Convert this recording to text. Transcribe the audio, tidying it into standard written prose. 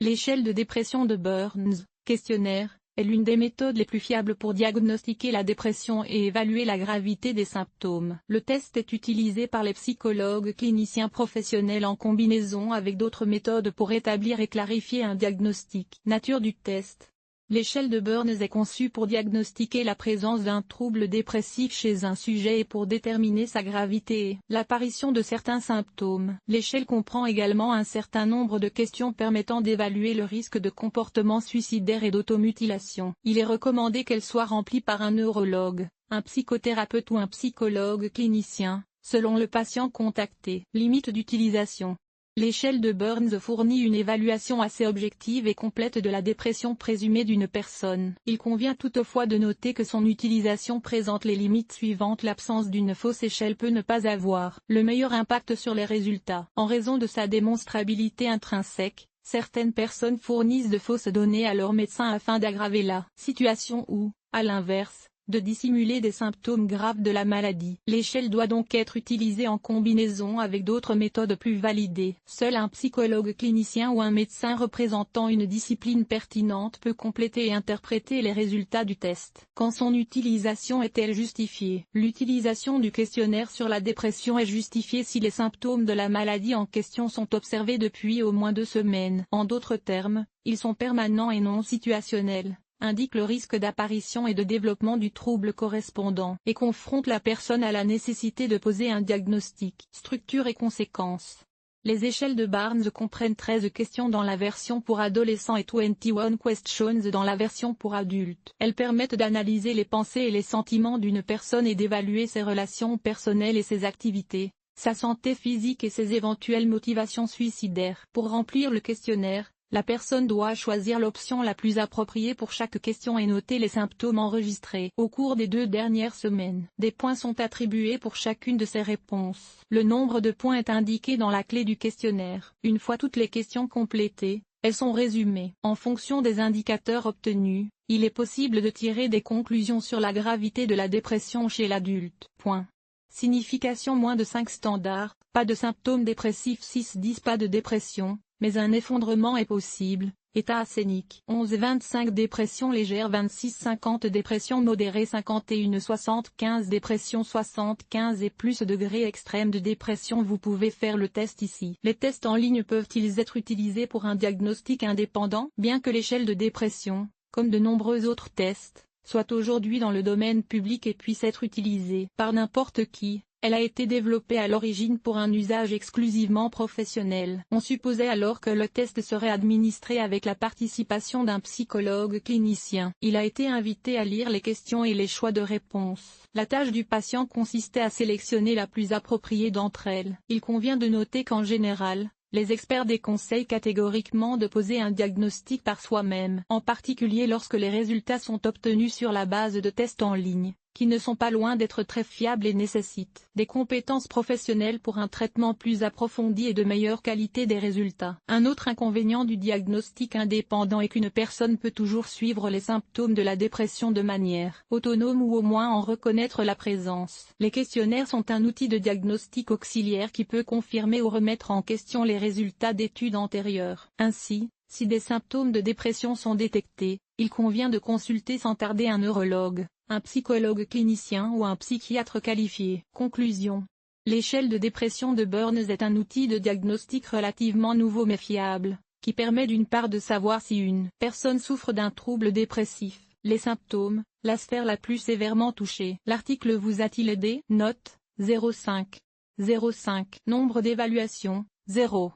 L'échelle de dépression de Burns, questionnaire, est l'une des méthodes les plus fiables pour diagnostiquer la dépression et évaluer la gravité des symptômes. Le test est utilisé par les psychologues cliniciens professionnels en combinaison avec d'autres méthodes pour établir et clarifier un diagnostic. Nature du test. L'échelle de Burns est conçue pour diagnostiquer la présence d'un trouble dépressif chez un sujet et pour déterminer sa gravité et l'apparition de certains symptômes. L'échelle comprend également un certain nombre de questions permettant d'évaluer le risque de comportement suicidaire et d'automutilation. Il est recommandé qu'elle soit remplie par un neurologue, un psychothérapeute ou un psychologue clinicien, selon le patient contacté. Limite d'utilisation. L'échelle de Burns fournit une évaluation assez objective et complète de la dépression présumée d'une personne. Il convient toutefois de noter que son utilisation présente les limites suivantes. L'absence d'une fausse échelle peut ne pas avoir le meilleur impact sur les résultats. En raison de sa démonstrabilité intrinsèque, certaines personnes fournissent de fausses données à leur médecin afin d'aggraver la situation ou, à l'inverse, de dissimuler des symptômes graves de la maladie. L'échelle doit donc être utilisée en combinaison avec d'autres méthodes plus validées. Seul un psychologue clinicien ou un médecin représentant une discipline pertinente peut compléter et interpréter les résultats du test. Quand son utilisation est-elle justifiée? L'utilisation du questionnaire sur la dépression est justifiée si les symptômes de la maladie en question sont observés depuis au moins 2 semaines. En d'autres termes, ils sont permanents et non situationnels, indique le risque d'apparition et de développement du trouble correspondant, et confronte la personne à la nécessité de poser un diagnostic. Structure et conséquences. Les échelles de Burns comprennent 13 questions dans la version pour adolescents et 21 questions dans la version pour adultes. Elles permettent d'analyser les pensées et les sentiments d'une personne et d'évaluer ses relations personnelles et ses activités, sa santé physique et ses éventuelles motivations suicidaires. Pour remplir le questionnaire, la personne doit choisir l'option la plus appropriée pour chaque question et noter les symptômes enregistrés au cours des 2 dernières semaines. Des points sont attribués pour chacune de ces réponses. Le nombre de points est indiqué dans la clé du questionnaire. Une fois toutes les questions complétées, elles sont résumées. En fonction des indicateurs obtenus, il est possible de tirer des conclusions sur la gravité de la dépression chez l'adulte. Point. Signification moins de 5 standards, pas de symptômes dépressifs 6-10 pas de dépression, mais un effondrement est possible, état acénique 11-25 dépression légère 26-50 dépression modérée 51-75 dépression 75 et plus degrés extrême de dépression. Vous pouvez faire le test ici. Les tests en ligne peuvent-ils être utilisés pour un diagnostic indépendant? Bien que l'échelle de dépression, comme de nombreux autres tests, soit aujourd'hui dans le domaine public et puisse être utilisée par n'importe qui, elle a été développée à l'origine pour un usage exclusivement professionnel. On supposait alors que le test serait administré avec la participation d'un psychologue clinicien. Il a été invité à lire les questions et les choix de réponses. La tâche du patient consistait à sélectionner la plus appropriée d'entre elles. Il convient de noter qu'en général, les experts déconseillent catégoriquement de poser un diagnostic par soi-même, en particulier lorsque les résultats sont obtenus sur la base de tests en ligne, qui ne sont pas loin d'être très fiables et nécessitent des compétences professionnelles pour un traitement plus approfondi et de meilleure qualité des résultats. Un autre inconvénient du diagnostic indépendant est qu'une personne peut toujours suivre les symptômes de la dépression de manière autonome ou au moins en reconnaître la présence. Les questionnaires sont un outil de diagnostic auxiliaire qui peut confirmer ou remettre en question les résultats d'études antérieures. Ainsi, si des symptômes de dépression sont détectés, il convient de consulter sans tarder un neurologue, un psychologue clinicien ou un psychiatre qualifié. Conclusion. L'échelle de dépression de Burns est un outil de diagnostic relativement nouveau mais fiable, qui permet d'une part de savoir si une personne souffre d'un trouble dépressif, les symptômes, la sphère la plus sévèrement touchée. L'article vous a-t-il aidé? Note, 0,5. 0,5. Nombre d'évaluations, 0.